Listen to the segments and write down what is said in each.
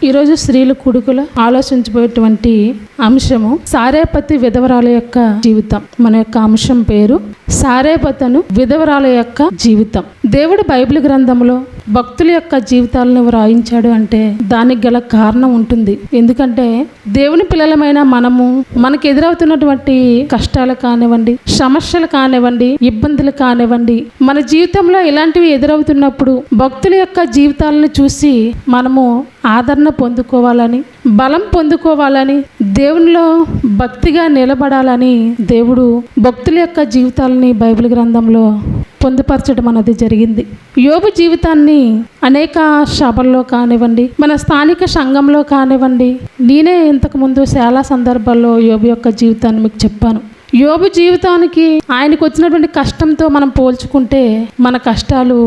ఈరోజు స్త్రీలు కొడుకులు ఆలోచించబోయేటువంటి అంశము సారేపతి విధవరాల యొక్క జీవితం. మన యొక్క అంశం పేరు సారేపతను విధవరాల యొక్క జీవితం. దేవుడు బైబిల్ గ్రంథంలో భక్తుల యొక్క జీవితాలను వ్రాయించాడు అంటే దానికి గల కారణం ఉంటుంది. ఎందుకంటే దేవుని పిల్లలమైన మనకు ఎదురవుతున్నటువంటి కష్టాలు కానివ్వండి, సమస్యలు కానివ్వండి, ఇబ్బందులు కానివ్వండి, మన జీవితంలో ఇలాంటివి ఎదురవుతున్నప్పుడు భక్తుల యొక్క జీవితాలను చూసి మనము ఆదరణ పొందుకోవాలని, బలం పొందుకోవాలని, దేవునిలో భక్తిగా నిలబడాలని దేవుడు భక్తుల యొక్క జీవితాలని బైబిల్ గ్రంథంలో పొందుపరచడం అనేది జరిగింది. యోబు జీవితాన్ని అనేక సభల్లో కానివ్వండి, మన స్థానిక సంఘంలో కానివ్వండి, నేనే ఇంతకుముందు చాలా సందర్భాల్లో యోబు యొక్క జీవితాన్ని మీకు చెప్పాను. యోబు జీవితానికి ఆయనకు వచ్చినటువంటి కష్టంతో మనం పోల్చుకుంటే మన కష్టాలు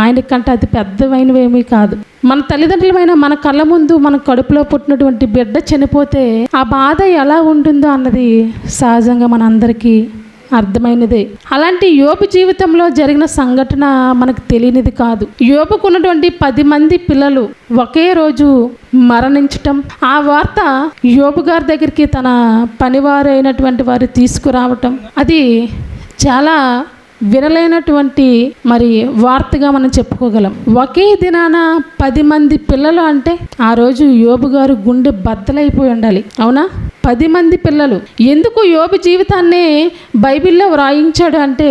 ఆయనకంటే అది పెద్దవైనవేమీ కాదు. మన తల్లిదండ్రులమైన మన కళ్ళ ముందు మన కడుపులో పుట్టినటువంటి బిడ్డ చనిపోతే ఆ బాధ ఎలా ఉంటుందో అన్నది సహజంగా మనందరికీ అర్థమైనదే. అలాంటి యోబు జీవితంలో జరిగిన సంఘటన మనకు తెలియనిది కాదు. యోబుకు ఉన్నటువంటి 10 మంది పిల్లలు ఒకే రోజు మరణించటం, ఆ వార్త యోబు గారి దగ్గరికి తన పనివారైనటువంటి వారు తీసుకురావటం, అది చాలా వినలేనటువంటి వార్తగా మనం చెప్పుకోగలం. ఒకే దినాన 10 మంది పిల్లలు అంటే ఆ రోజు యోబు గారు గుండె బద్దలైపోయి ఉండాలి, అవునా? 10 మంది పిల్లలు. ఎందుకు యోబు జీవితాన్ని బైబిల్లో వ్రాయించాడు అంటే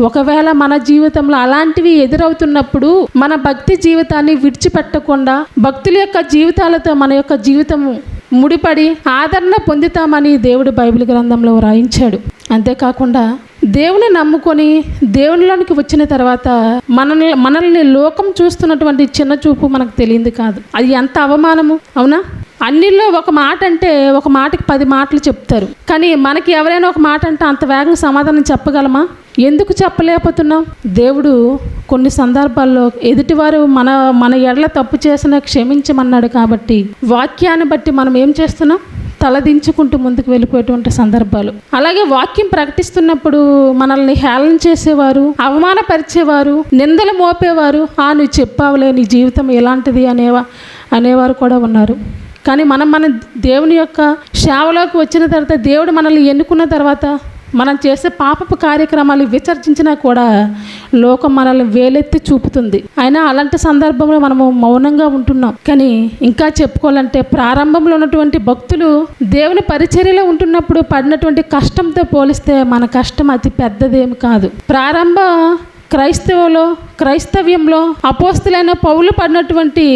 ఒకవేళ మన జీవితంలో అలాంటివి ఎదురవుతున్నప్పుడు మన భక్తి జీవితాన్ని విడిచిపెట్టకుండా భక్తుల యొక్క జీవితాలతో మన యొక్క జీవితము ముడిపడి ఆదరణ పొందుతామని దేవుడు బైబిల్ గ్రంథంలో వ్రాయించాడు. అంతేకాకుండా దేవుని నమ్ముకొని దేవునిలోనికి వచ్చిన తర్వాత మనల్ని లోకం చూస్తున్నటువంటి చిన్న చూపు మనకు తెలియదు కాదు. అది ఎంత అవమానము, అవునా? అన్నిల్లో ఒక మాట అంటే ఒక మాటకి 10 మాటలు చెప్తారు, కానీ మనకి ఎవరైనా ఒక మాట అంటే అంత వేగంగా సమాధానం చెప్పగలమా? ఎందుకు చెప్పలేకపోతున్నాం? దేవుడు కొన్ని సందర్భాల్లో ఎదుటివారు మన ఎడల తప్పు చేసిన క్షమించమన్నాడు కాబట్టి వాక్యాన్ని బట్టి మనం ఏం చేస్తున్నాం? తలదించుకుంటూ ముందుకు వెళ్ళిపోయేటువంటి సందర్భాలు. అలాగే వాక్యం ప్రకటిస్తున్నప్పుడు మనల్ని హేళన చేసేవారు, అవమానపరిచేవారు, నిందలు మోపేవారు, నువ్వు చెప్పావులే, నీ జీవితం ఎలాంటిది అనేవారు కూడా ఉన్నారు. కానీ మన దేవుని యొక్క సేవలోకి వచ్చిన తర్వాత, దేవుడు మనల్ని ఎన్నుకున్న తర్వాత మనం చేసే పాపపు కార్యక్రమాలు విసర్జించినా కూడా లోకం మనల్ని వేలెత్తి చూపుతుంది. అయినా అలాంటి సందర్భంలో మనము మౌనంగా ఉంటున్నాం. కానీ ఇంకా చెప్పుకోవాలంటే ప్రారంభంలో ఉన్నటువంటి భక్తులు దేవుని పరిచర్యలో ఉంటున్నప్పుడు పడినటువంటి కష్టంతో పోలిస్తే మన కష్టం అతి పెద్దదేమి కాదు. ప్రారంభ క్రైస్తవ్యంలో అపోస్తులైన పౌలు పడినటువంటి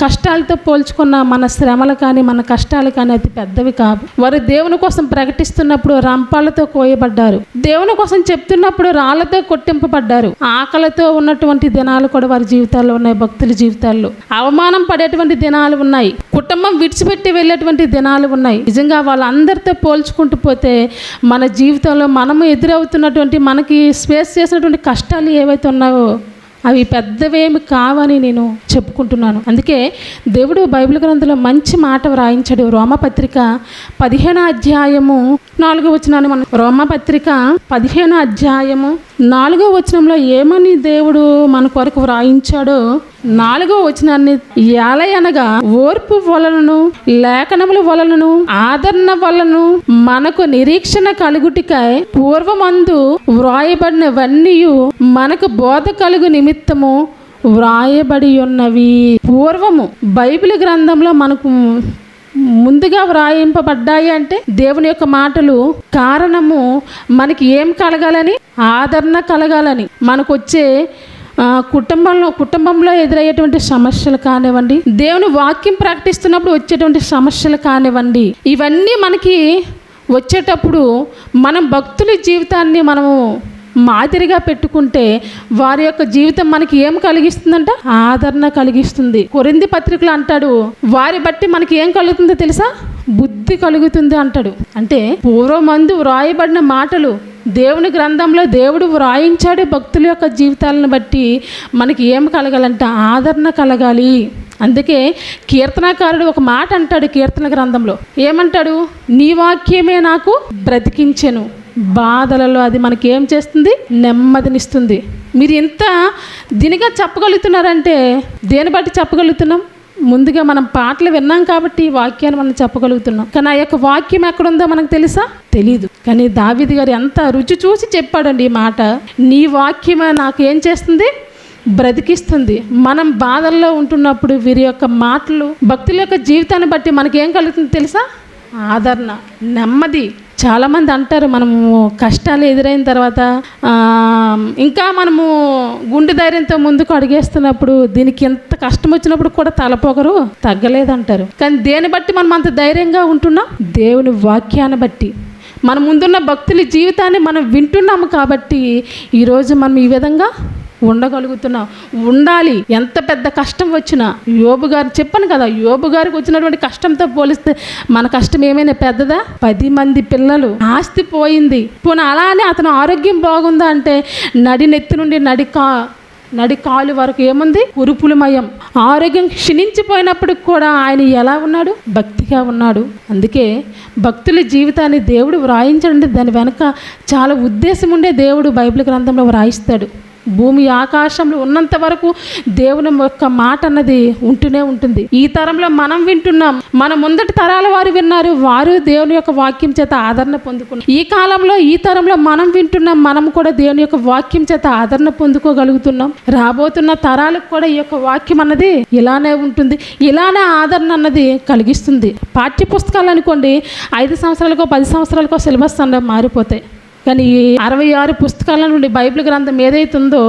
కష్టాలతో పోల్చుకున్న మన శ్రమలు కానీ మన కష్టాలు కానీ అతి పెద్దవి కావు. వారు దేవుని కోసం ప్రకటిస్తున్నప్పుడు రంపాలతో కోయబడ్డారు, దేవుని కోసం చెప్తున్నప్పుడు రాళ్లతో కొట్టింపబడ్డారు. ఆకలితో ఉన్నటువంటి దినాలు కూడా వారి జీవితాల్లో ఉన్నాయి. భక్తుల జీవితాల్లో అవమానం పడేటువంటి దినాలు ఉన్నాయి, కుటుంబం విడిచిపెట్టి వెళ్ళేటువంటి దినాలు ఉన్నాయి. నిజంగా వాళ్ళందరితో పోల్చుకుంటూ పోతే మన జీవితంలో మనము ఎదురవుతున్నటువంటి మనకి ఫేస్ చేసినటువంటి కష్టాలు ఏవైతే ఉన్నాయో అవి పెద్దవేమి కావని నేను చెప్పుకుంటున్నాను. అందుకే దేవుడు బైబిల్ గ్రంథంలో మంచి మాట వ్రాయించాడు. రోమపత్రిక 15వ అధ్యాయము 4వ వచనాన్ని మనం రోమపత్రిక 15వ అధ్యాయము 4వ వచనంలో ఏమని దేవుడు మన కొరకు వ్రాయించాడో 4వ వచనాన్ని ఏలయనగా ఓర్పు వలనను లేఖనముల వలనను ఆదరణ వలనను మనకు నిరీక్షణ కలుగుటికై పూర్వమందు వ్రాయబడినవన్నీ మనకు బోధ కలుగు నిమిత్తము వ్రాయబడి ఉన్నవి. పూర్వము బైబిల్ గ్రంథంలో మనకు ముందుగా వ్రాయింపబడ్డాయి అంటే దేవుని యొక్క మాటలు. కారణము మనకి ఏం కలగాలని? ఆదరణ కలగాలని. మనకు వచ్చే కుటుంబంలో ఎదురయ్యేటువంటి సమస్యలు కానివ్వండి, దేవుని వాక్యం ప్రకటిస్తున్నప్పుడు వచ్చేటువంటి సమస్యలు కానివ్వండి, ఇవన్నీ మనకి వచ్చేటప్పుడు మనం భక్తుల జీవితాన్ని మనము మాదిరిగా పెట్టుకుంటే వారి యొక్క జీవితం మనకి ఏం కలిగిస్తుందంట? ఆదరణ కలిగిస్తుంది. కొరింథీ పత్రికలో అంటాడు, వారి బట్టి మనకి ఏం కలుగుతుందో తెలుసా? బుద్ధి కలుగుతుంది అంటాడు. అంటే పూర్వమందు వ్రాయబడిన మాటలు దేవుని గ్రంథంలో దేవుడు వ్రాయించాడు. భక్తుల యొక్క జీవితాలను బట్టి మనకి ఏం కలగాలంటే ఆదరణ కలగాలి. అందుకే కీర్తనకారుడు ఒక మాట అంటాడు కీర్తన గ్రంథంలో. ఏమంటాడు? నీ వాక్యమే నాకు బ్రతికించెను, బాధలలో అది మనకి ఏం చేస్తుంది? నెమ్మదినిస్తుంది. మీరు ఎంత దీనిగా చెప్పగలుగుతున్నారంటే దేని బట్టి చెప్పగలుగుతున్నాం? ముందుగా మనం పాటలు విన్నాం కాబట్టి ఈ వాక్యాన్ని మనం చెప్పగలుగుతున్నాం. కానీ ఆ యొక్క వాక్యం ఎక్కడుందో మనకు తెలుసా? తెలీదు. కానీ దావీదు గారు ఎంత రుచి చూసి చెప్పాడండి ఈ మాట. నీ వాక్యమే నాకు ఏం చేస్తుంది? బ్రతికిస్తుంది. మనం బాధల్లో ఉంటున్నప్పుడు వీరి యొక్క మాటలు, భక్తుల యొక్క జీవితాన్ని బట్టి మనకేం కలుగుతుంది తెలుసా? ఆదరణ, నెమ్మది. చాలామంది అంటారు మనము కష్టాలు ఎదురైన తర్వాత ఇంకా మనము గుండె ధైర్యంతో ముందుకు అడిగేస్తున్నప్పుడు దీనికి ఎంత కష్టం వచ్చినప్పుడు కూడా తలపోగరు తగ్గలేదంటారు. కానీ దేని బట్టి మనం అంత ధైర్యంగా ఉంటున్నాం? దేవుని వాక్యాన్ని బట్టి. మన ముందున్న భక్తుల జీవితాన్ని మనం వింటున్నాము కాబట్టి ఈరోజు మనం ఈ విధంగా ఉండగలుగుతున్నాం. ఉండాలి. ఎంత పెద్ద కష్టం వచ్చినా, యోబు గారు చెప్పాను కదా, యోబు గారికి వచ్చినటువంటి కష్టంతో పోలిస్తే మన కష్టం ఏమైనా పెద్దదా? 10 మంది పిల్లలు, ఆస్తి పోయింది. పోనీ అలానే అతను ఆరోగ్యం బాగుందా అంటే నెత్తి నుండి నడి కాలు వరకు ఏముంది? ఉరుపులమయం. ఆరోగ్యం క్షీణించిపోయినప్పుడు కూడా ఆయన ఎలా ఉన్నాడు? భక్తిగా ఉన్నాడు. అందుకే భక్తుల జీవితాన్ని దేవుడు వ్రాయించండి. దాని వెనక చాలా ఉద్దేశం ఉండే దేవుడు బైబిల్ గ్రంథంలో వ్రాయిస్తాడు. భూమి ఆకాశంలో ఉన్నంత వరకు దేవుని యొక్క మాట అన్నది ఉంటూనే ఉంటుంది. ఈ తరంలో మనం వింటున్నాం, మన ముందటి తరాల వారు విన్నారు, వారు దేవుని యొక్క వాక్యం చేత ఆదరణ పొందుకున్నారు. ఈ కాలంలో ఈ తరంలో మనం వింటున్నాం, మనం కూడా దేవుని యొక్క వాక్యం చేత ఆదరణ పొందుకోగలుగుతున్నాం. రాబోతున్న తరాలకు కూడా ఈ యొక్క వాక్యం అన్నది ఇలానే ఉంటుంది, ఇలానే ఆదరణ అన్నది కలిగిస్తుంది. పాఠ్య పుస్తకాలు అనుకోండి 5 సంవత్సరాలకో 10 సంవత్సరాలకో సిలబస్ అన్నది మారిపోతాయి. కానీ 66 పుస్తకాల నుండి బైబిల్ గ్రంథం ఏదైతే ఉందో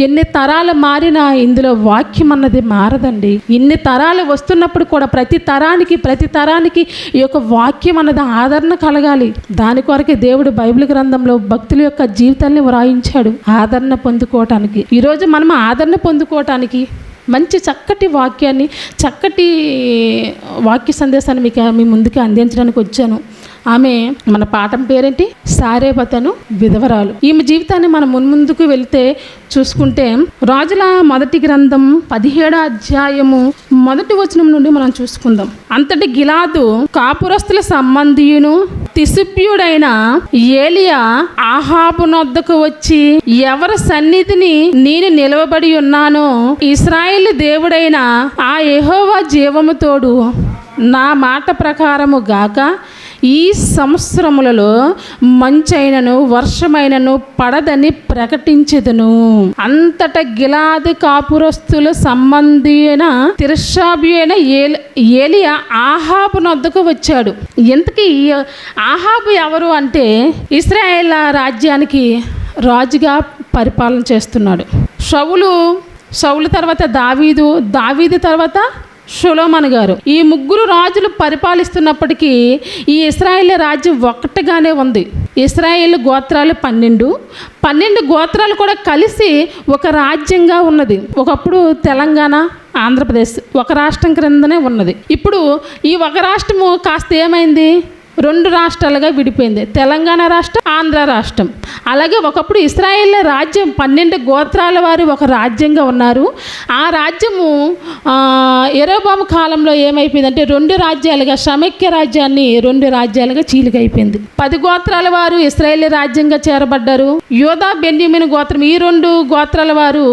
ఎన్ని తరాలు మారినా ఇందులో వాక్యం అన్నది మారదండి. ఇన్ని తరాలు వస్తున్నప్పుడు కూడా ప్రతి తరానికి ఈ యొక్క వాక్యం అన్నది ఆదరణ కలగాలి. దాని కొరకే దేవుడు బైబిల్ గ్రంథంలో భక్తుల యొక్క జీవితాన్ని వ్రాయించాడు ఆదరణ పొందుకోవటానికి. ఈరోజు మనం ఆదరణ పొందుకోవటానికి మంచి చక్కటి వాక్యాన్ని, చక్కటి వాక్య సందేశాన్ని మీ ముందుకు అందించడానికి వచ్చాను. ఆమె మన పాఠం పేరేంటి? సారేపతను విధవరాలు. ఈమె జీవితాన్ని మనం ముందుకు వెళితే చూసుకుంటే రాజుల మొదటి గ్రంథం 17వ అధ్యాయము 1వ వచనం నుండి మనం చూసుకుందాం. అంతటి గిలాదు కాపురస్తుల సంబంధియును తిసిప్యుడైన ఏలియా ఆహాబు నొద్దకు వచ్చి, ఎవరి సన్నిధిని నేను నిలవబడి ఉన్నానో ఇశ్రాయేలు దేవుడైన ఆ యెహోవా జీవము తోడు నా మాట ప్రకారము గాక ఈ సంవత్సరములలో మంచైనను వర్షమైనను పడదని ప్రకటించెదను. అంతట గిలాదు కాపురస్తుల సంబంధి అయిన తిర్షాబి అయిన ఏలియా ఆహాబు నొద్దకు వచ్చాడు. ఇంతకీ ఆహాబు ఎవరు అంటే ఇశ్రాయేల్ రాజ్యానికి రాజుగా పరిపాలన చేస్తున్నాడు. సౌలు తర్వాత దావీదు తర్వాత సొలొమోను గారు. ఈ 3 రాజులు పరిపాలిస్తున్నప్పటికీ ఈ ఇశ్రాయేల్ రాజ్యం ఒక్కటిగానే ఉంది. ఇశ్రాయేల్ గోత్రాలు 12 గోత్రాలు కూడా కలిసి ఒక రాజ్యంగా ఉన్నది. ఒకప్పుడు తెలంగాణ, ఆంధ్రప్రదేశ్ ఒక రాష్ట్రం క్రిందనే ఉన్నది. ఇప్పుడు ఈ ఒక రాష్ట్రము కాస్త ఏమైంది? 2 రాష్ట్రాలుగా విడిపోయింది. తెలంగాణ రాష్ట్రం, ఆంధ్ర రాష్ట్రం. అలాగే ఒకప్పుడు ఇశ్రాయేల్ రాజ్యం 12 గోత్రాల వారు ఒక రాజ్యంగా ఉన్నారు. ఆ రాజ్యము యెరోబాము కాలంలో ఏమైపోయిందంటే 2 రాజ్యాలుగా, సమైక్య రాజ్యాన్ని 2 రాజ్యాలుగా చీలికైపోయింది. 10 గోత్రాల వారు ఇశ్రాయేల్ రాజ్యంగా చేరబడ్డారు. యోధా, బెన్యామీను గోత్రం, ఈ 2 గోత్రాల వారు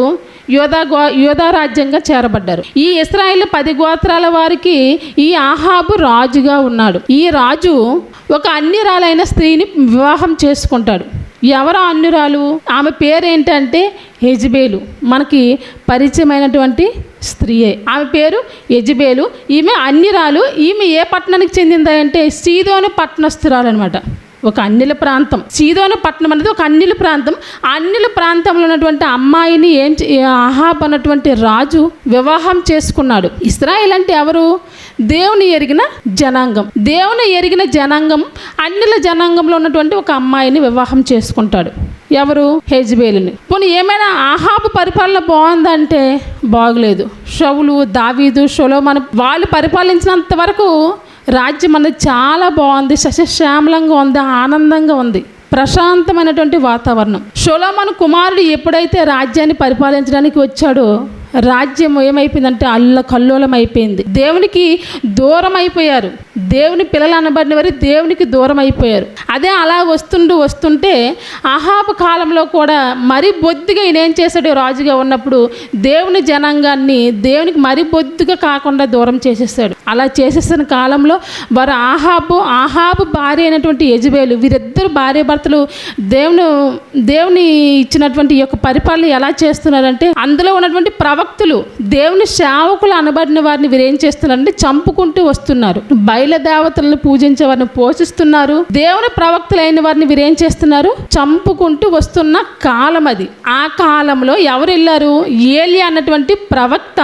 యోధా రాజ్యంగా చేరబడ్డారు. ఈ ఇశ్రాయేల్ 10 గోత్రాల వారికి ఈ ఆహాబు రాజుగా ఉన్నాడు. ఈ రాజు ఒక అన్యురాలైన స్త్రీని వివాహం చేసుకుంటాడు. ఎవరు అన్యురాలు? ఆమె పేరేంటంటే యెజబేలు. మనకి పరిచయమైనటువంటి స్త్రీయే. ఆమె పేరు యెజబేలు. ఈమె అన్యురాలు. ఈమె ఏ పట్టణానికి చెందిందంటే సీదోను పట్టణస్థురాలు అనమాట. ఒక అన్యుల ప్రాంతం. సీదోను పట్టణం అనేది ఒక అన్యుల ప్రాంతం. ఆ అన్యుల ప్రాంతంలో ఉన్నటువంటి అమ్మాయిని ఆహాబ్ అన్నటువంటి రాజు వివాహం చేసుకున్నాడు. ఇశ్రాయేల్ అంటే ఎవరు? దేవుని ఎరిగిన జనాంగం. దేవుని ఎరిగిన జనాంగం అన్యుల జనాంగంలో ఉన్నటువంటి ఒక అమ్మాయిని వివాహం చేసుకుంటాడు. ఎవరు? యెజబేలుని. పోనీ ఏమైనా ఆహాబు పరిపాలన బాగుందంటే బాగలేదు. సౌలు, దావీదు, సొలొమోను వాళ్ళు పరిపాలించినంత వరకు రాజ్యం అనేది చాలా బాగుంది, సస్యశ్యామలంగా ఉంది, ఆనందంగా ఉంది, ప్రశాంతమైనటువంటి వాతావరణం. సొలొమోను కుమారుడు ఎప్పుడైతే రాజ్యాన్ని పరిపాలించడానికి వచ్చాడో రాజ్యం ఏమైపోయిందంటే అల్లకల్లోలం అయిపోయింది. దేవునికి దూరం అయిపోయారు. దేవుని పిల్లలు అనబడిన వారు దేవునికి దూరం అయిపోయారు. అదే అలా వస్తుంటే అహాబు కాలంలో కూడా మరీ బొద్దుగా ఈయన ఏం చేశాడు, రాజుగా ఉన్నప్పుడు దేవుని జనాంగాన్ని దేవునికి మరీ బొద్దుగా కాకుండా దూరం చేసేసాడు. అలా చేసేసిన కాలంలో వారు ఆహాబు భార్య అయినటువంటి యెజబెలు, వీరిద్దరు భార్య భర్తలు దేవుని ఇచ్చినటువంటి ఈ యొక్క పరిపాలన ఎలా చేస్తున్నారంటే, అందులో ఉన్నటువంటి ప్రవక్తులు దేవుని సేవకులు అనబడిన వారిని వీరు ఏం చేస్తున్నారంటే చంపుకుంటూ వస్తున్నారు. బయలు దేవతలను పూజించే వారిని పోషిస్తున్నారు. దేవుని ప్రవక్తలైన వారిని వీరేం చేస్తున్నారు, చంపుకుంటూ వస్తున్న కాలం అది. ఆ కాలంలో ఎవరు వెళ్ళారు, ఏలియా అన్నటువంటి ప్రవక్త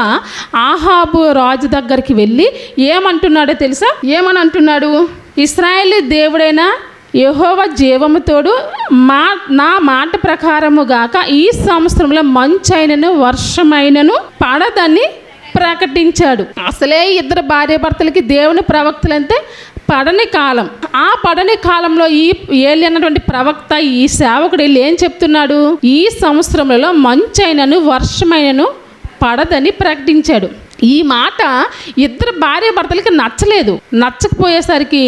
ఆహాబు రాజు దగ్గరికి వెళ్ళి ఏమంటున్నాడో తెలుసా? ఏమని అంటున్నాడు, ఇశ్రాయేలు దేవుడైన యెహోవా జీవముతోడు నా మాట ప్రకారము గాక ఈ సంవత్సరంలో మంచైనను వర్షమైనను పడదని ప్రకటించాడు. అసలే ఇద్దరు భార్య భర్తలకి దేవుని ప్రవక్తలంటే పడని కాలం. ఆ పడని కాలంలో ఈ ఏలి అన్నటువంటి ప్రవక్త, ఈ సేవకుడు వెళ్ళి ఏం చెప్తున్నాడు, ఈ సంవత్సరంలో మంచైనను వర్షమైనను పడదని ప్రకటించాడు. ఈ మాట ఇద్దరు భార్య భర్తలకి నచ్చకపోయేసరికి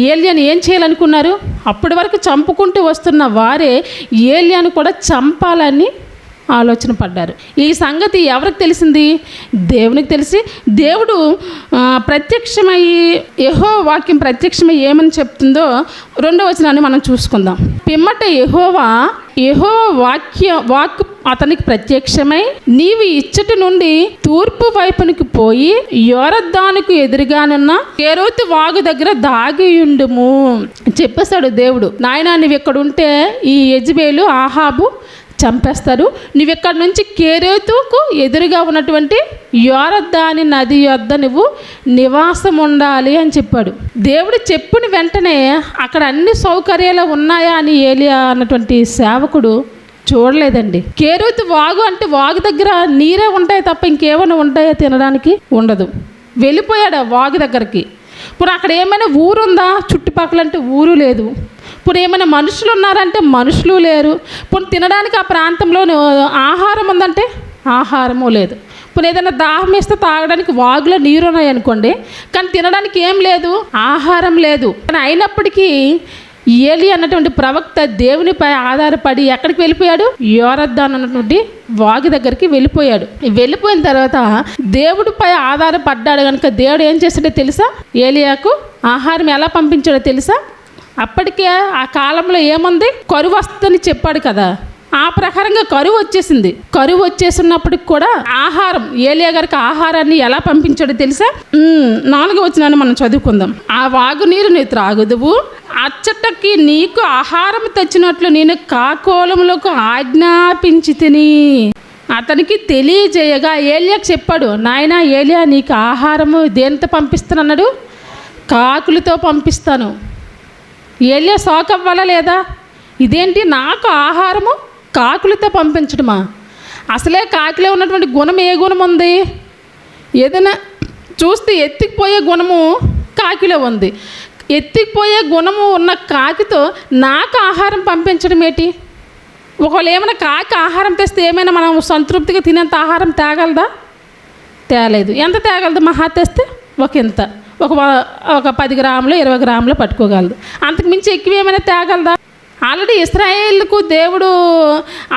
ఏలియాని ఏం చేయాలనుకున్నారు, అప్పటి వరకు చంపుకుంటూ వస్తున్న వారే ఏలియాను కూడా చంపాలని ఆలోచన పడ్డారు. ఈ సంగతి ఎవరికి తెలిసింది, దేవునికి తెలిసి దేవుడు ప్రత్యక్షమయ్యి యెహోవా వాక్యం ప్రత్యక్షమై ఏమని చెప్తుందో 2వ వచనాన్ని మనం చూసుకుందాం. పిమ్మట యెహోవా వాక్కు అతనికి ప్రత్యక్షమై, నీవు ఇచ్చటి నుండి తూర్పు వైపునికి పోయి యోర్దానుకు ఎదురుగానున్న కెరీతు వాగు దగ్గర దాగియుండుము చెప్పేశాడు దేవుడు. నాయనా, నువ్వు ఇక్కడ ఉంటే ఈ యెజబెలు ఆహాబు చంపేస్తారు. నువ్వు ఇక్కడ నుంచి కెరీతుకు ఎదురుగా ఉన్నటువంటి యోర్దాను నది యొద్ద నువ్వు నివాసం ఉండాలి అని చెప్పాడు. దేవుడు చెప్పిన వెంటనే అక్కడ అన్ని సౌకర్యాలు ఉన్నాయా అని ఏలియా అన్నటువంటి సేవకుడు చూడలేదండి. కెరీతు వాగు అంటే వాగు దగ్గర నీరే ఉంటాయి తప్ప ఇంకేమైనా ఉంటాయో తినడానికి ఉండదు. వెళ్ళిపోయాడు ఆ వాగు దగ్గరికి. ఇప్పుడు అక్కడ ఏమైనా ఊరుందా, చుట్టుపక్కల అంటే ఊరు లేదు. ఇప్పుడు ఏమైనా మనుషులు ఉన్నారంటే మనుషులు లేరు. ఇప్పుడు తినడానికి ఆ ప్రాంతంలో ఆహారం ఉందంటే ఆహారము లేదు. ఇప్పుడు ఏదైనా దాహం వేస్తే తాగడానికి వాగులో నీరు ఉన్నాయి అనుకోండి, కానీ తినడానికి ఏం లేదు, ఆహారం లేదు. కానీ అయినప్పటికీ ఏలి అన్నటువంటి ప్రవక్త దేవునిపై ఆధారపడి ఎక్కడికి వెళ్ళిపోయాడు, యోర్దాను అన్నటువంటి వాగు దగ్గరికి వెళ్ళిపోయాడు. వెళ్ళిపోయిన తర్వాత దేవుడిపై ఆధారపడ్డాడు కనుక దేవుడు ఏం చేశాడో తెలుసా, ఏలియాకు ఆహారం ఎలా పంపించాడో తెలుసా? అప్పటికే ఆ కాలంలో ఏముంది, కరువు వస్తుందని చెప్పాడు కదా, ఆ ప్రకారంగా కరువు వచ్చేసింది. కరువు వచ్చేసినప్పటికి కూడా ఆహారం, ఏలియా గారికి ఆహారాన్ని ఎలా పంపించాడో తెలుసా? 4వ వచనాన్ని మనం చదువుకుందాం. ఆ వాగు నీరు నీవు త్రాగుదువు, అచ్చటకి నీకు ఆహారం తెచ్చినట్లు నేను కాకోలములకు ఆజ్ఞాపించి తిని అతనికి తెలియజేయగా ఏలియాకు చెప్పాడు, నాయనా ఏలియా, నీకు ఆహారము దేనితో పంపిస్తానన్నాడు, కాకులతో పంపిస్తాను. ఏలియా షాక్ అవ్వాలా లేదా, ఇదేంటి నాకు ఆహారము కాకులతో పంపించడమా? అసలే కాకిలో ఉన్నటువంటి గుణం ఏ గుణం ఉంది, ఏదైనా చూస్తే ఎత్తికిపోయే గుణము కాకిలో ఉంది. ఎత్తికిపోయే గుణము ఉన్న కాకితో నాకు ఆహారం పంపించడం ఏంటి? ఒకవేళ ఏమైనా కాకి ఆహారం తెస్తే ఏమైనా మనం సంతృప్తిగా తినేంత ఆహారం తేగలదా? తేలేదు. ఎంత తేగలదు? మహా తెస్తే ఒక 10 గ్రాములు 20 గ్రాములు పట్టుకోగలదు. అంతకు మించి ఎక్కువ ఏమైనా తేగలదా? ఆల్రెడీ ఇశ్రాయేలుకు దేవుడు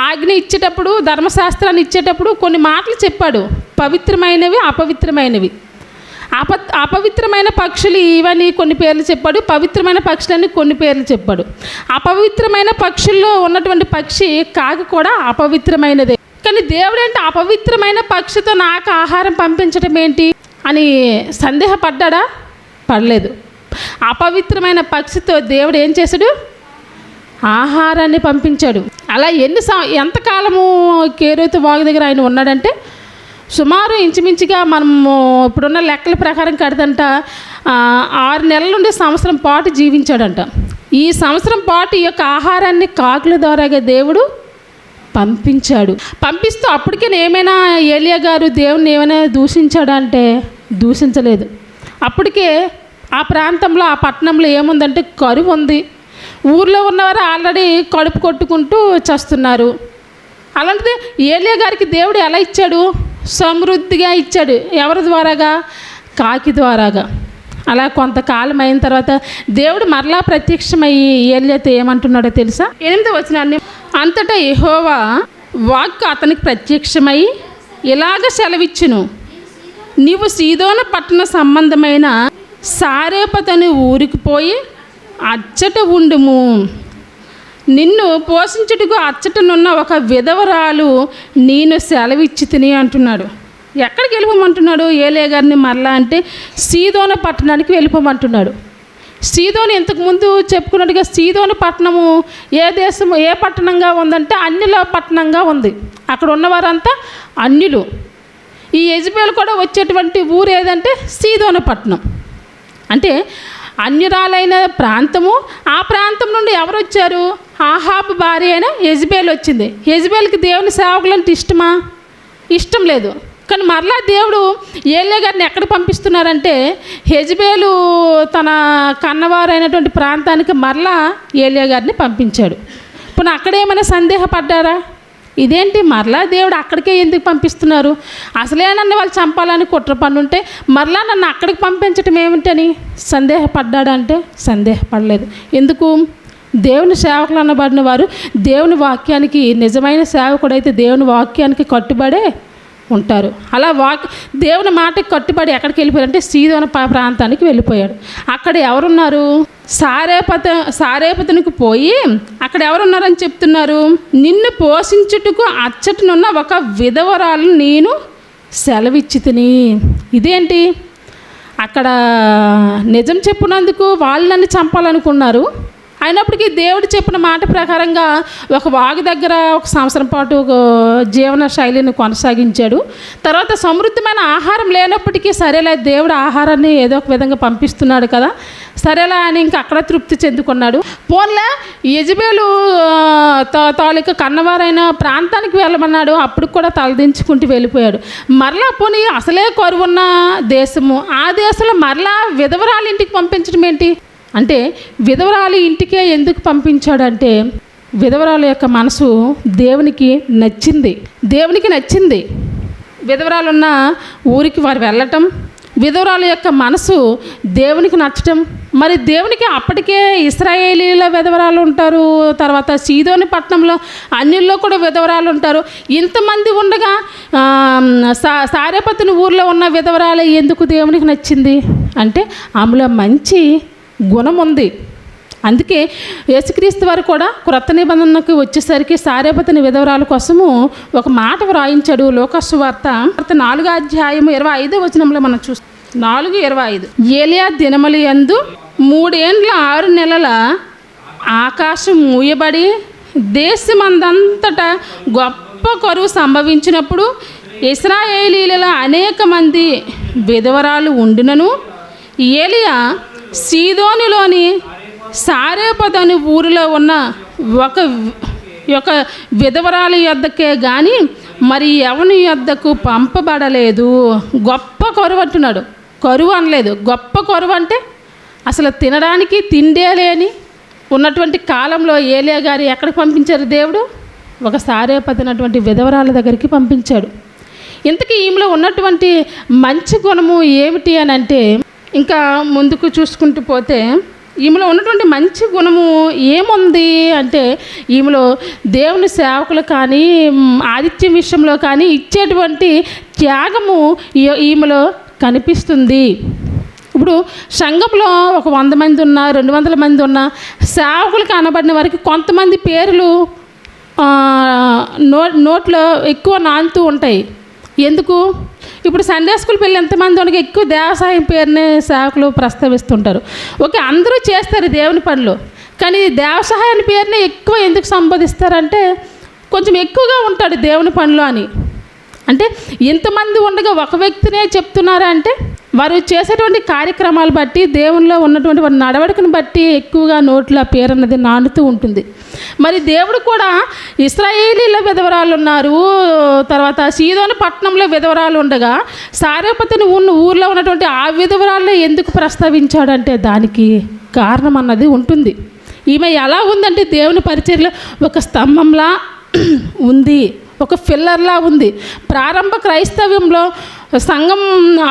ఆజ్ఞ ఇచ్చేటప్పుడు, ధర్మశాస్త్రాన్ని ఇచ్చేటప్పుడు కొన్ని మాటలు చెప్పాడు, పవిత్రమైనవి అపవిత్రమైనవి. అపవిత్రమైన పక్షులు ఇవన్నీ కొన్ని పేర్లు చెప్పాడు, పవిత్రమైన పక్షులని కొన్ని పేర్లు చెప్పాడు. అపవిత్రమైన పక్షుల్లో ఉన్నటువంటి పక్షి కాకి కూడా అపవిత్రమైనదే. కానీ దేవుడు అంటే అపవిత్రమైన పక్షితో నాకు ఆహారం పంపించడం ఏంటి అని సందేహపడ్డా? పడలేదు. అపవిత్రమైన పక్షితో దేవుడు ఏం చేశాడు, ఆహారాన్ని పంపించాడు. అలా ఎంతకాలము కెరీతు వాగు దగ్గర ఆయన ఉన్నాడంటే, సుమారు ఇంచుమించుగా మనము ఇప్పుడున్న లెక్కల ప్రకారం కడతంట 6 నెలల నుండి సంవత్సరం పాటు జీవించాడంట. ఈ సంవత్సరం పాటు ఈ యొక్క ఆహారాన్ని కాకుల ద్వారాగా దేవుడు పంపించాడు. పంపిస్తూ అప్పటికే ఏమైనా ఏలియా గారు దేవుణ్ణి ఏమైనా దూషించాడా అంటే దూషించలేదు. అప్పటికే ఆ ప్రాంతంలో, ఆ పట్టణంలో ఏముందంటే కరువు ఉంది. ఊర్లో ఉన్నవారు ఆల్రెడీ కడుపు కొట్టుకుంటూ చస్తున్నారు. అలాంటిది ఏలియా గారికి దేవుడు ఎలా ఇచ్చాడు, సమృద్ధిగా ఇచ్చాడు. ఎవరి ద్వారాగా? కాకి ద్వారాగా. అలా కొంతకాలం అయిన తర్వాత దేవుడు మరలా ప్రత్యక్షమయ్యి ఏలియాతో ఏమంటున్నాడో తెలుసా? 8వ వచనాన్ని, అంతటా యెహోవా వాక్కు అతనికి ప్రత్యక్షమై ఇలాగ సెలవిచ్చును, నీవు సీదోను పట్టణ సంబంధమైన సారేపతను ఊరికి పోయి అచ్చట ఉండుము. నిన్ను పోషించుటకు అచ్చటనున్న ఒక విధవరాలు నేను సెలవిచ్చి తిని అంటున్నాడు. ఎక్కడికి వెళ్ళిపోమంటున్నాడు ఏలియా గారిని మరలా అంటే సీదోను పట్టణానికి వెళ్ళిపోమంటున్నాడు. సీదోను ఇంతకుముందు చెప్పుకున్నట్టుగా సీదోను పట్టణము ఏ దేశము ఏ పట్టణంగా ఉందంటే అన్యుల పట్టణంగా ఉంది. అక్కడ ఉన్నవారంతా అన్యులు. ఈ యెజబెల్ కూడా వచ్చేటువంటి ఊరు ఏదంటే సీదోను పట్టణం. అంటే అన్యురాలైన ప్రాంతము. ఆ ప్రాంతం నుండి ఎవరు వచ్చారు? ఆహాబు భార్య అయిన యెజబెల్ వచ్చింది. యెజబెల్కి దేవుని సేవకులంటే ఇష్టమా? ఇష్టం లేదు. కానీ మరలా దేవుడు ఏలియా గారిని ఎక్కడ పంపిస్తున్నారంటే యెజబెలు తన కన్నవారైనటువంటి ప్రాంతానికి మరలా ఏలియా గారిని పంపించాడు. ఇప్పుడు అక్కడేమైనా సందేహపడ్డారా? ఇదేంటి మరలా దేవుడు అక్కడికే ఎందుకు పంపిస్తున్నారు? అసలే నన్ను వాళ్ళు చంపాలని కుట్ర పన్నుంటే మరలా నన్ను అక్కడికి పంపించటం ఏమిటని సందేహపడ్డాడంటే సందేహపడలేదు. ఎందుకు? దేవుని సేవకులు అనబడిన వారు దేవుని వాక్యానికి, నిజమైన సేవకుడైతే దేవుని వాక్యానికి కట్టుబడే ఉంటారు. అలా దేవుని మాటకి కట్టుబడి ఎక్కడికి వెళ్ళిపోయారంటే సీదోను ప్రాంతానికి వెళ్ళిపోయాడు. అక్కడ ఎవరున్నారు? సారేపతనికి పోయి అక్కడ ఎవరున్నారని చెప్తున్నారు? నిన్ను పోషించుటకు అచ్చటనున్న ఒక విధవరాలు నేను సెలవిచ్చి తిని. ఇదేంటి? అక్కడ నిజం చెప్పినందుకు వాళ్ళు నన్ను చంపాలనుకున్నారు. అయినప్పటికీ దేవుడు చెప్పిన మాట ప్రకారంగా ఒక వాగు దగ్గర 1 సంవత్సరం పాటు ఒక జీవన శైలిని కొనసాగించాడు. తర్వాత సమృద్ధమైన ఆహారం లేనప్పటికీ సరేలే దేవుడు ఆహారాన్ని ఏదో ఒక విధంగా పంపిస్తున్నాడు కదా, సరేలా అని ఇంకా అక్కడ తృప్తి చెందుకున్నాడు. పోన్లే యెజబెలు తాలూకా కన్నవారైన ప్రాంతానికి వెళ్ళమన్నాడు. అప్పుడు కూడా తలదించుకుంటూ వెళ్ళిపోయాడు. మరలా పోనీ అసలే కరువున్న దేశము, ఆ దేశంలో మరలా విధవరాలు ఇంటికి పంపించడం ఏంటి అంటే విధవరాలు ఇంటికే ఎందుకు పంపించాడంటే విధవరాలు యొక్క మనసు దేవునికి నచ్చింది. విధవరాలున్న ఊరికి వారు వెళ్ళటం, విధవరాలు యొక్క మనసు దేవునికి నచ్చటం. మరి దేవునికి అప్పటికే ఇశ్రాయేలీల విధవరాలు ఉంటారు, తర్వాత సీదోని పట్టణంలో అన్యుల్లో కూడా విధవరాలు ఉంటారు. ఇంతమంది ఉండగా సారేపతుని ఊర్లో ఉన్న విధవరాలు ఎందుకు దేవునికి నచ్చింది అంటే ఆమెలో మంచి గుణం ఉంది. అందుకే యేసుక్రీస్తు వారు కూడా క్రొత్త నిబంధనకు వచ్చేసరికి సారేపతుని విధవరాల కోసము ఒక మాట వ్రాయించాడు. లోకాసు వార్త 4వ అధ్యాయము 25వ వచనంలో మనం చూస్తాం. 4:25 ఏలియా దినములు యందు 3 ఏండ్ల 6 నెలల ఆకాశం మూయబడి దేశమందంతటా గొప్ప కరువు సంభవించినప్పుడు ఇశ్రాయేలీలలో అనేక మంది విధవరాలు ఉండినను ఏలియా సీదోనులోని సారేపతను ఊరిలో ఉన్న ఒక విధవరాలి యొద్దకే కానీ మరి ఎవని యొద్దకు పంపబడలేదు. గొప్ప కరువు అంటున్నాడు. కరువు అనలేదు, గొప్ప కరువు అంటే అసలు తినడానికి తిండే లేని ఉన్నటువంటి కాలంలో ఏలియా గారు ఎక్కడికి పంపించారు? దేవుడు ఒక సారేపతనటువంటి విధవరాల దగ్గరికి పంపించాడు. ఇంతకీ ఈమెలో ఉన్నటువంటి మంచి గుణము ఏమిటి అని అంటే, ఇంకా ముందుకు చూసుకుంటూ పోతే ఈమెలో ఉన్నటువంటి మంచి గుణము ఏముంది అంటే ఈమెలో దేవుని సేవకులు కానీ ఆతిథ్యం విషయంలో కానీ ఇచ్చేటువంటి త్యాగము ఈమెలో కనిపిస్తుంది. ఇప్పుడు సంఘంలో ఒక 100 మంది ఉన్నా 200 మంది ఉన్నా సేవకులకు అనబడిన వారికి కొంతమంది పేర్లు నోట్లో ఎక్కువ నానుతూ ఉంటాయి. ఎందుకు? ఇప్పుడు సండే స్కూల్ పిల్లలు ఎంతమంది ఉండగా ఎక్కువ దేవసాయం పేరుని సేవకులు ప్రస్తావిస్తుంటారు. ఓకే, అందరూ చేస్తారు దేవుని పనులు, కానీ దేవసహాయాన్ని పేరుని ఎక్కువ ఎందుకు సంబోధిస్తారంటే కొంచెం ఎక్కువగా ఉంటాడు దేవుని పనులు అని. అంటే ఇంతమంది ఉండగా ఒక వ్యక్తినే చెప్తున్నారా అంటే వారు చేసేటువంటి కార్యక్రమాలు బట్టి దేవునిలో ఉన్నటువంటి వారి నడవడికను బట్టి ఎక్కువగా నోట్ల పేరు అన్నది నానుతూ ఉంటుంది. మరి దేవుడు కూడా ఇశ్రాయేలీల విధవరాలు ఉన్నారు, తర్వాత సీదోను పట్టణంలో విధవరాలు ఉండగా సారేపతుని ఊర్లో ఉన్నటువంటి ఆ విధవరాల్లో ఎందుకు ప్రస్తావించాడంటే దానికి కారణం అన్నది ఉంటుంది. ఈమె ఎలా ఉందంటే దేవుని పరిచర్యలో ఒక స్తంభంలా ఉంది, ఒక ఫిల్లర్లా ఉంది. ప్రారంభ క్రైస్తవ్యంలో సంఘం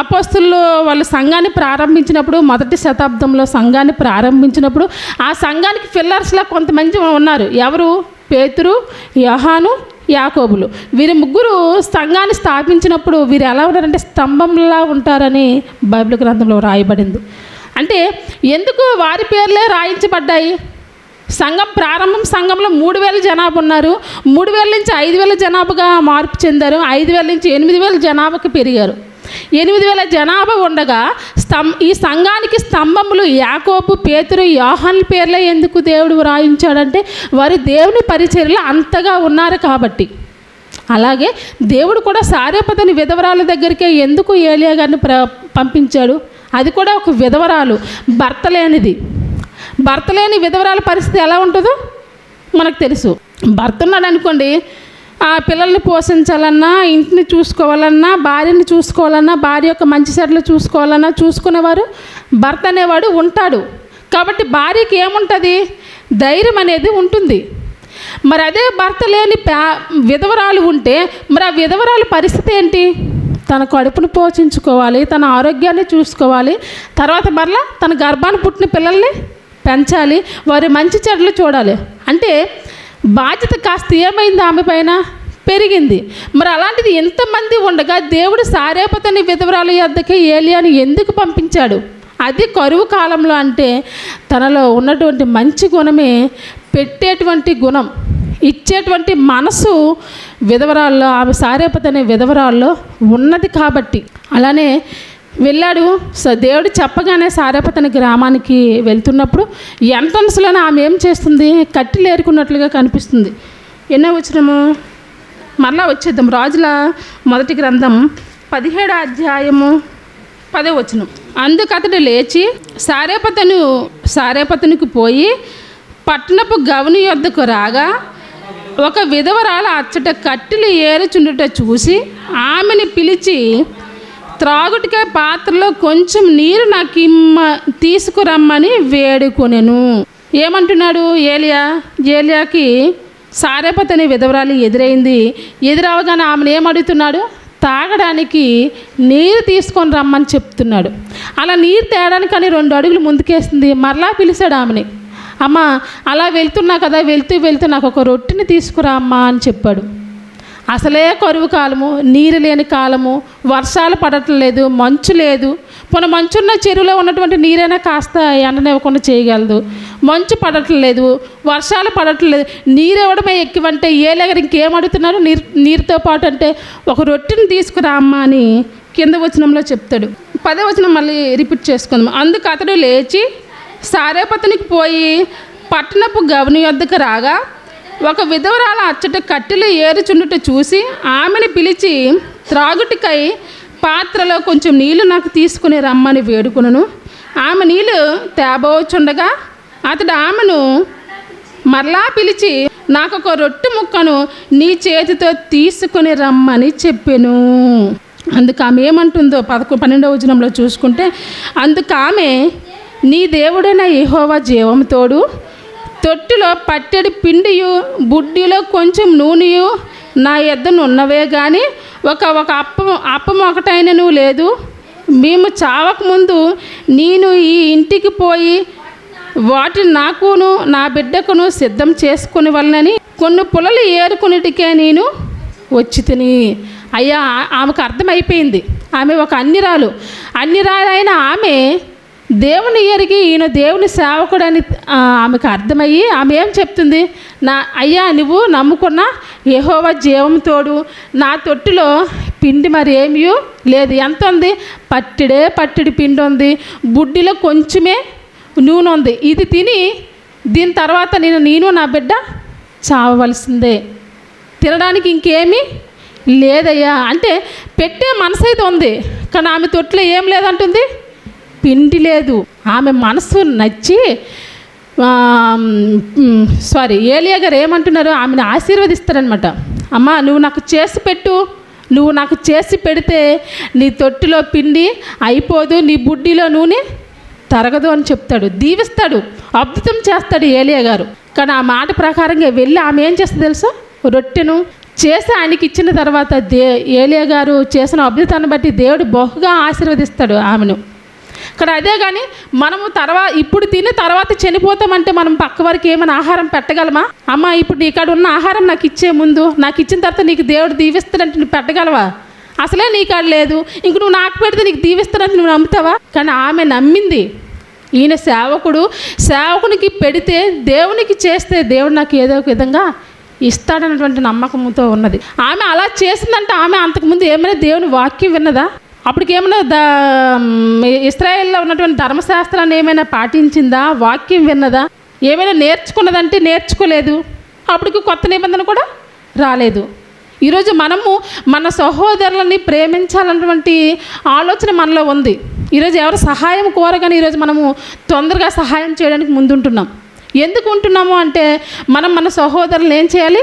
అపోస్తులు వాళ్ళు సంఘాన్ని ప్రారంభించినప్పుడు, మొదటి శతాబ్దంలో సంఘాన్ని ప్రారంభించినప్పుడు ఆ సంఘానికి పిల్లర్స్లా కొంతమంది ఉన్నారు. ఎవరు? పేతురు, యోహాను, యాకోబులు. వీరి ముగ్గురు సంఘాన్ని స్థాపించినప్పుడు వీరు ఎలా ఉన్నారంటే స్తంభంలా ఉంటారని బైబిల్ గ్రంథంలో రాయబడింది. అంటే ఎందుకు వారి పేర్లే రాయించబడ్డాయి? సంఘం ప్రారంభం సంఘంలో 3000 జనాభా ఉన్నారు. 3000 నుంచి 5000 జనాభాగా మార్పు చెందారు. 5000 నుంచి 8000 జనాభాకి పెరిగారు. 8000 జనాభా ఉండగా ఈ సంఘానికి స్తంభములు యాకోబు, పేతురు, యోహాను పేర్లే ఎందుకు దేవుడు రాయించాడంటే వారి దేవుని పరిచర్యలో అంతగా ఉన్నారు కాబట్టి. అలాగే దేవుడు కూడా సారెపతని విధవరాల దగ్గరికే ఎందుకు ఏలియా గారిని పంపించాడు? అది కూడా ఒక విధవరాలు, భర్త లేనిది. భర్త లేని విధవరాల పరిస్థితి ఎలా ఉంటుందో మనకు తెలుసు. భర్త ఉన్నాడు అనుకోండి, ఆ పిల్లల్ని పోషించాలన్నా, ఇంటిని చూసుకోవాలన్నా, భార్యని చూసుకోవాలన్నా, భార్య యొక్క మంచి చెడ్డలు చూసుకోవాలన్నా చూసుకునేవారు భర్త అనేవాడు ఉంటాడు. కాబట్టి భార్యకి ఏముంటుంది? ధైర్యం అనేది ఉంటుంది. మరి అదే భర్త లేని విధవరాలు ఉంటే మరి ఆ విధవరాల పరిస్థితి ఏంటి? తన కడుపును పోషించుకోవాలి, తన ఆరోగ్యాన్ని చూసుకోవాలి, తర్వాత మరలా తన గర్భాన్ని పుట్టిన పిల్లల్ని పెంచాలి, వారి మంచి చెడ్డలు చూడాలి. అంటే బాధ్యత కాస్త ఏమైంది? ఆమె పైన పెరిగింది. మరి అలాంటిది ఎంతమంది ఉండగా దేవుడు సారెపతని విధవరాల యొద్దకి ఏలియాని ఎందుకు పంపించాడు? అది కరువు కాలంలో. అంటే తనలో ఉన్నటువంటి మంచి గుణమే, పెట్టేటువంటి గుణం, ఇచ్చేటువంటి మనసు విధవరాల్లో, ఆమె సారెపతని విధవరాల్లో ఉన్నది కాబట్టి అలానే వెళ్ళాడు. దేవుడు చెప్పగానే సారెపతని గ్రామానికి వెళ్తున్నప్పుడు ఎంట్రన్స్లోనే ఆమె ఏం చేస్తుంది? కట్టెలు ఏరుకున్నట్లుగా కనిపిస్తుంది. ఎన్నో వచనము? మరలా వచ్చేద్దాం. రాజుల మొదటి గ్రంథం 17వ అధ్యాయము 10వ వచనం. అందుకు అతడు లేచి సారెపతనికి పోయి పట్టణపు గవని యొద్దకు రాగా ఒక విధవరాలు అచ్చట కట్టెలు ఏరుచుండుట చూసి ఆమెని పిలిచి, త్రాగుటికే పాత్రలో కొంచెం నీరు నాకు తీసుకురమ్మని వేడుకొనెను. ఏమంటున్నాడు ఏలియాకి? సారెపతని విధవరాలు ఎదురైంది. ఎదురవగానే ఆమెను ఏమడుగుతున్నాడు? తాగడానికి నీరు తీసుకొని రమ్మని చెప్తున్నాడు. అలా నీరు తేయడానికి అని 2 అడుగులు ముందుకేస్తుంది. మరలా పిలిచాడు ఆమెని. అమ్మ, అలా వెళ్తున్నా కదా, వెళ్తూ నాకు ఒక రొట్టెని తీసుకురా అమ్మా అని చెప్పాడు. అసలే కరువు కాలము, నీరు లేని కాలము, వర్షాలు పడట్లేదు, మంచు లేదు. మంచున్న చెరువులో ఉన్నటువంటి నీరైనా కాస్త ఎండనివ్వకుండా చేయగలదు. మంచు పడట్లేదు, వర్షాలు పడట్లేదు, నీరు ఇవ్వడమే ఎక్కువంటే ఏలేగారు ఇంకేమడుగుతున్నారు? నీరుతో పాటు అంటే ఒక రొట్టెని తీసుకురా అమ్మా అని కింద వచనంలో చెప్తాడు. 10వ వచనం మళ్ళీ రిపీట్ చేసుకుందాం. అందుకు అతడు లేచి సారెపతనికి పోయి పట్టణపు గవని యొద్దకు రాగా ఒక విధవరాలు అచ్చట కట్టెలు ఏరుచుండుట చూసి ఆమెను పిలిచి, త్రాగుటికై పాత్రలో కొంచెం నీళ్లు నాకు తీసుకుని రమ్మని వేడుకొనెను. ఆమె నీళ్లు తేబోచుండగా అతడు ఆమెను మరలా పిలిచి, నాకు ఒక రొట్టె ముక్కను నీ చేతితో తీసుకుని రమ్మని చెప్పెను. అందుకు ఆమె ఏమంటుందో 12వ వచనంలో చూసుకుంటే, అందుకు ఆమె, నీ దేవుడైన యెహోవా జీవము తోడు, తొట్టిలో పట్టెడి పిండియు బుడ్డిలో కొంచెం నూనెయు నా యొద్దను ఉన్నవే కానీ ఒక అప్పం ఒకటైనను లేదు. మేము చావకముందు నేను ఈ ఇంటికి పోయి వాటిని నాకును నా బిడ్డకును సిద్ధం చేసుకుని వలనని కొన్ని పుల్లలు ఏరుకునేటికే నేను వచ్చి తిని. అయ్యా, ఆమెకు అర్థమైపోయింది. ఆమె ఒక అన్నిరాలైన ఆమె దేవుని ఎరిగి ఈయన దేవుని సేవకుడని ఆమెకు అర్థమయ్యి ఆమె ఏం చెప్తుంది? అయ్యా, నువ్వు నమ్ముకున్న యెహోవా జీవము తోడు, నా తొట్టిలో పిండి మరి ఏమీ లేదు. ఎంత ఉంది? పట్టెడి పిండి ఉంది, బుడ్డిలో కొంచెమే నూనె ఉంది. ఇది తిని దీని తర్వాత నేను నా బిడ్డ చావవలసిందే, తినడానికి ఇంకేమీ లేదయ్యా అంటే పెట్టే మనసు అయితే ఉంది, కానీ ఆమె తొట్టిలో ఏం లేదంటుంది? పిండి లేదు. ఆమె మనసు నచ్చి ఏలియా గారు ఏమంటున్నారు? ఆమెను ఆశీర్వదిస్తారనమాట. అమ్మా, నువ్వు నాకు చేసి పెట్టు, నువ్వు నాకు చేసి పెడితే నీ తొట్టిలో పిండి అయిపోదు, నీ బుడ్డిలో నూనె తరగదు అని చెప్తాడు, దీవిస్తాడు, అద్భుతం చేస్తాడు ఏలియా గారు. కానీ ఆ మాట ప్రకారంగా వెళ్ళి ఆమె ఏం చేస్తుంది తెలుసా? రొట్టెను చేసి ఆయనకి ఇచ్చిన తర్వాత ఏలియా గారు చేసిన అద్భుతాన్ని బట్టి దేవుడు బహుగా ఆశీర్వదిస్తాడు ఆమెను. ఇక్కడ అదే కానీ మనము ఇప్పుడు తిని తర్వాత చనిపోతామంటే మనం పక్క వారికి ఏమైనా ఆహారం పెట్టగలమా? అమ్మ ఇప్పుడు నీ కాడ ఉన్న ఆహారం నాకు ఇచ్చే ముందు, నాకు ఇచ్చిన తర్వాత నీకు దేవుడు దీవిస్తాడంటే నువ్వు పెట్టగలవా? అసలే నీ కాడ లేదు, ఇంక నువ్వు నాకు పెడితే నీకు దీవిస్తాడంటే నువ్వు నమ్ముతావా? కానీ ఆమె నమ్మింది. ఈయన సేవకునికి పెడితే, దేవునికి చేస్తే దేవుడు నాకు ఏదో ఒక విధంగా ఇస్తాడన్నటువంటి నమ్మకంతో ఉన్నది. ఆమె అలా చేసిందంటే ఆమె అంతకుముందు ఏమైనా దేవుని వాక్యం విన్నదా? అప్పటికి ఏమైనా ఇశ్రాయేల్లో ఉన్నటువంటి ధర్మశాస్త్రాన్ని ఏమైనా పాటించిందా? వాక్యం విన్నదా? ఏమైనా నేర్చుకున్నదంటే నేర్చుకోలేదు. అప్పటికి కొత్త నిబంధన కూడా రాలేదు. ఈరోజు మనము మన సహోదరులని ప్రేమించాలన్నటువంటి ఆలోచన మనలో ఉంది. ఈరోజు ఎవరు సహాయం కోరగానే ఈరోజు మనము తొందరగా సహాయం చేయడానికి ముందుంటున్నాం. ఎందుకు ఉంటున్నాము అంటే మన సహోదరులను ఏం చేయాలి?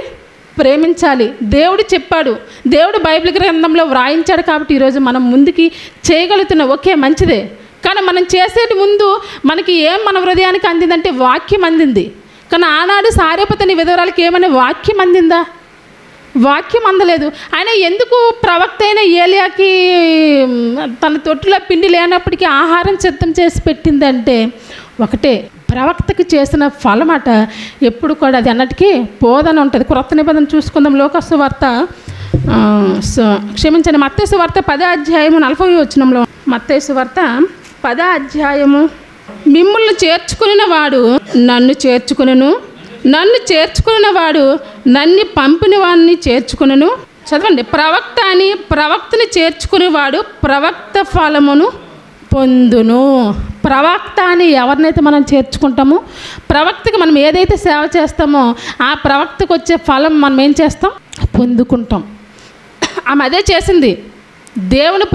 ప్రేమించాలి. దేవుడు చెప్పాడు, దేవుడు బైబిల్ గ్రంథంలో వ్రాయించాడు. కాబట్టి ఈరోజు మనం ముందుకి చేయగలుగుతున్నాం. ఓకే, మంచిదే. కానీ మనం చేసేటి ముందు మనకి మన హృదయానికి అందిందంటే వాక్యం అందింది. కానీ ఆనాడు సారేపతని విధవరాలకి ఏమైనా వాక్యం అందిందా? వాక్యం అందలేదు. ఆయన ఎందుకు ప్రవక్త అయిన ఏలియాకి తన తొట్టులో పిండి లేనప్పటికీ ఆహారం సిద్ధం చేసి పెట్టిందంటే ఒకటే, ప్రవక్తకి చేసిన ఫలమట ఎప్పుడు కూడా అది అన్నటికీ పోదని ఉంటుంది. క్రొత్త నిబంధన చూసుకుందాం. లోకాసు వార్త మత్తయి సువార్త 10వ అధ్యాయము 40వ వచనంలో, మత్తయి సువార్త 10వ అధ్యాయము, మిమ్ములను చేర్చుకున్న వాడు నన్ను చేర్చుకును, నన్ను చేర్చుకున్న వాడు నన్ను పంపిన వాడిని చేర్చుకును. చదవండి. ప్రవక్తని చేర్చుకునేవాడు ప్రవక్త ఫలమును పొందును. ప్రవక్త అని ఎవరినైతే మనం చేర్చుకుంటామో, ప్రవక్తకి మనం ఏదైతే సేవ చేస్తామో ఆ ప్రవక్తకు వచ్చే ఫలం మనం ఏం చేస్తాం? పొందుకుంటాం. ఆమె అదే చేసింది. దేవుని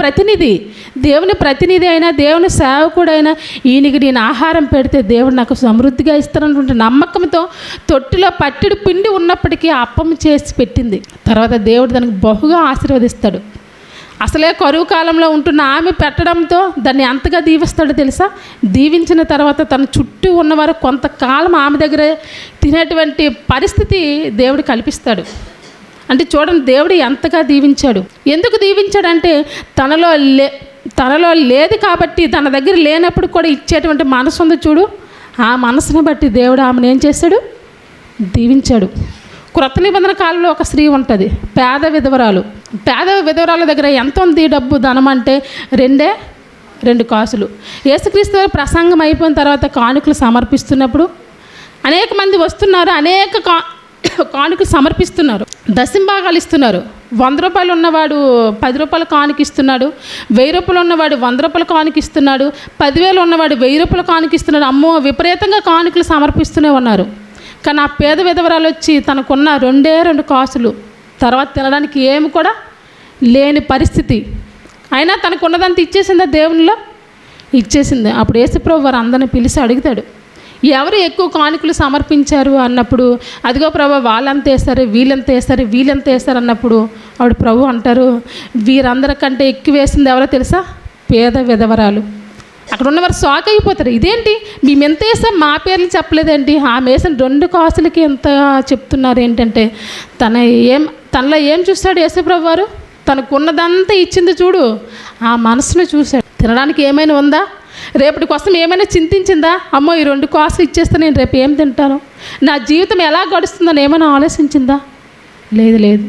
ప్రతినిధి అయినా, దేవుని సేవకుడైనా, ఈయనకి నేను ఆహారం పెడితే దేవుడు నాకు సమృద్ధిగా ఇస్తానటువంటి నమ్మకంతో తొట్టిలో పట్టెడు పిండి ఉన్నప్పటికీ అప్పం చేసి పెట్టింది. తర్వాత దేవుడు దానికి బహుగా ఆశీర్వదిస్తాడు. అసలే కరువు కాలంలో ఉంటున్న ఆమె పెట్టడంతో దాన్ని ఎంతగా దీవిస్తాడో తెలుసా? దీవించిన తర్వాత తన చుట్టూ ఉన్నవారు కొంతకాలం ఆమె దగ్గర తినేటువంటి పరిస్థితి దేవుడు కల్పిస్తాడు. అంటే చూడండి, దేవుడు ఎంతగా దీవించాడు. ఎందుకు దీవించాడంటే తనలో లేదు కాబట్టి, తన దగ్గర లేనప్పుడు కూడా ఇచ్చేటువంటి మనసు ఉంది చూడు, ఆ మనసును బట్టి దేవుడు ఆమెను ఏం చేశాడు? దీవించాడు. క్రొత్త నిబంధన కాలంలో ఒక స్త్రీ ఉంటుంది, పేద విధవరాల దగ్గర ఎంత ఉంది డబ్బు, ధనం అంటే 2 కాసులు. యేసుక్రీస్తు వారి ప్రసంగం అయిపోయిన తర్వాత కానుకలు సమర్పిస్తున్నప్పుడు అనేక మంది వస్తున్నారు, అనేక కానుకలు సమర్పిస్తున్నారు, దశంభాగాలు ఇస్తున్నారు. 100 రూపాయలు ఉన్నవాడు 10 రూపాయల కానుక ఇస్తున్నాడు, 1000 రూపాయలు ఉన్నవాడు 100 రూపాయల కానుక ఇస్తున్నాడు, 10,000 ఉన్నవాడు 1000 రూపాయల కానుక ఇస్తున్నాడు. అమ్మో, విపరీతంగా కానుకలు సమర్పిస్తూనే ఉన్నారు. కానీ ఆ పేద విధవరాలు వచ్చి తనకున్న 2 కాసులు తర్వాత తినడానికి ఏమి కూడా లేని పరిస్థితి అయినా తనకున్నదంతా ఇచ్చేసిందా? దేవునిలో ఇచ్చేసింది. అప్పుడు యేసుప్రభు వారు అందరిని పిలిచి అడుగుతాడు, ఎవరు ఎక్కువ కానుకలు సమర్పించారు అన్నప్పుడు, అదిగో ప్రభు వాళ్ళంత వేస్తారు, వీళ్ళంత వేస్తారు అన్నప్పుడు ఆవిడ ప్రభు అంటారు, వీరందరికంటే ఎక్కువ వేసింది ఎవరో తెలుసా? పేద విధవరాలు. అక్కడ ఉన్నవారు షాక్ అయిపోతారు, ఇదేంటి మేము ఎంత వేసాం, మా పేర్లు చెప్పలేదేంటి, ఆమె వేసిన 2 కాసులకి ఎంత చెప్తున్నారు ఏంటంటే, తనలో ఏం చూస్తాడు యేసుప్రభు వారు? తనకున్నదంతా ఇచ్చింది చూడు, ఆ మనసును చూశాడు. తినడానికి ఏమైనా ఉందా? రేపటి కోసం ఏమైనా చింతించిందా? అమ్మో, ఈ 2 కాసులు ఇచ్చేస్తే నేను రేపు ఏం తింటాను, నా జీవితం ఎలా గడుస్తుందని ఏమైనా ఆలోచించిందా? లేదు.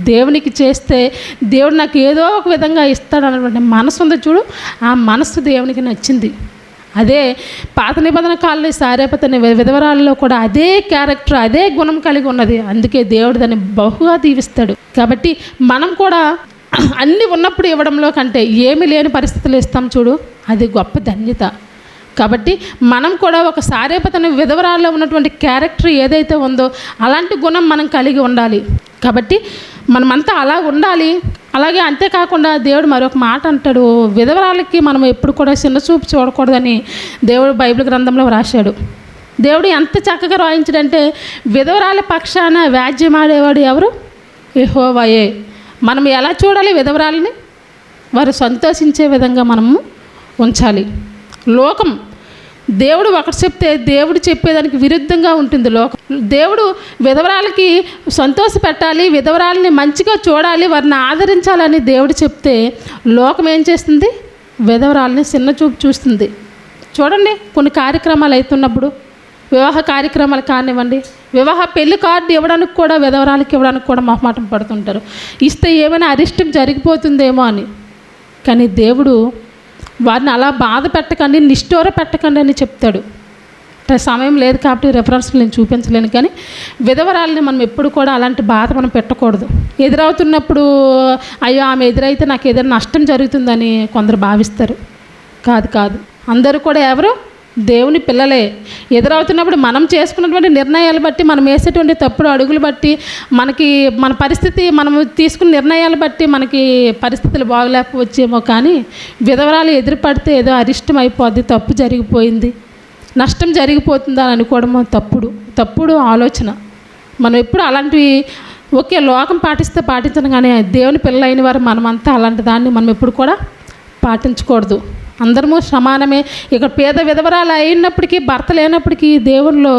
దేవునికి చేస్తే దేవుడు నాకు ఏదో ఒక విధంగా ఇస్తాడన్నటువంటి మనసు ఉంది చూడు, ఆ మనసు దేవునికి నచ్చింది. అదే పాత నిబంధన కాలంలో సారేపతని విధవరాల్లో కూడా అదే క్యారెక్టర్, అదే గుణం కలిగి ఉన్నది. అందుకే దేవుడు దాన్ని బహుగా దీవిస్తాడు. కాబట్టి మనం కూడా అన్నీ ఉన్నప్పుడు ఇవ్వడంలో కంటే ఏమీ లేని పరిస్థితులు ఇస్తాం చూడు, అది గొప్ప ధన్యత. కాబట్టి మనం కూడా ఒక సారేపతని విధవరాల్లో ఉన్నటువంటి క్యారెక్టర్ ఏదైతే ఉందో అలాంటి గుణం మనం కలిగి ఉండాలి. కాబట్టి మనమంతా అలా ఉండాలి. అలాగే అంతేకాకుండా దేవుడు మరొక మాట అంటాడు, విధవరాలకి మనం ఎప్పుడు కూడా చిన్నచూపు చూడకూడదని దేవుడు బైబిల్ గ్రంథంలో రాశాడు. దేవుడు ఎంత చక్కగా రాయించాడంటే, విధవరాల పక్షాన వ్యాజ్యమాడేవాడు ఎవరు? యెహోవాయే. మనం ఎలా చూడాలి విధవరాలని? వారు సంతోషించే విధంగా మనము ఉంచాలి. లోకం దేవుడు ఒకటి చెప్తే దేవుడు చెప్పేదానికి విరుద్ధంగా ఉంటుంది దేవుడు విధవరాలకి సంతోష పెట్టాలి, విధవరాలని మంచిగా చూడాలి, వారిని ఆదరించాలని దేవుడు చెప్తే లోకం ఏం చేస్తుంది? విధవరాలని చిన్న చూపు చూస్తుంది. చూడండి, కొన్ని కార్యక్రమాలు అవుతున్నప్పుడు, వివాహ కార్యక్రమాలు కానివ్వండి, వివాహ పెళ్లి కార్డు ఇవ్వడానికి కూడా విధవరాలకి ఇవ్వడానికి కూడా మొహమాటం పడుతుంటారు. ఇస్తే ఏమైనా అరిష్టం జరిగిపోతుందేమో అని. కానీ దేవుడు వారిని అలా బాధ పెట్టకండి, నిష్ఠూర పెట్టకండి అని చెప్తాడు. సమయం లేదు కాబట్టి రెఫరెన్స్లు నేను చూపించలేను. కానీ విధవరాలని మనం ఎప్పుడు కూడా అలాంటి బాధ మనం పెట్టకూడదు. ఎదురవుతున్నప్పుడు అయ్యో ఆమె ఎదురైతే నాకు ఏదైనా నష్టం జరుగుతుందని కొందరు భావిస్తారు. కాదు, అందరూ కూడా ఎవరు? దేవుని పిల్లలే. ఎదురవుతున్నప్పుడు మనం చేసుకున్నటువంటి నిర్ణయాలు బట్టి, మనం వేసేటువంటి తప్పుడు అడుగులు బట్టి, మన పరిస్థితి, మనం తీసుకున్న నిర్ణయాలు బట్టి మనకి పరిస్థితులు బాగలేకపోవచ్చేమో. కానీ విధవరాలు ఎదురుపడితే ఏదో అరిష్టం అయిపోద్ది, తప్పు జరిగిపోయింది, నష్టం జరిగిపోతుందా అని అనుకోవడము తప్పుడు ఆలోచన. మనం ఎప్పుడు అలాంటివి ఓకే లోకం పాటించను, కానీ దేవుని పిల్లలైన వారు మనమంతా అలాంటి దాన్ని మనం ఎప్పుడు కూడా పాటించకూడదు. అందరము సమానమే. ఇక్కడ పేద విధవరాలు అయినప్పటికీ, భర్త లేనప్పటికీ దేవునిలో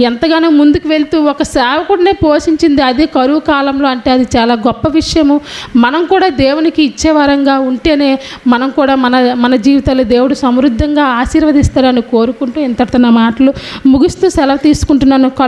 ఎంతగానో ముందుకు వెళ్తూ ఒక సేవకుడినే పోషించింది. అది కరువు కాలంలో. అంటే అది చాలా గొప్ప విషయము. మనం కూడా దేవునికి ఇచ్చేవారంగా ఉంటేనే మనం కూడా మన జీవితాలు దేవుడు సమృద్ధిగా ఆశీర్వదిస్తారని కోరుకుంటూ ఇంతటితో నా మాటలు ముగిస్తూ సెలవు తీసుకుంటున్నాను.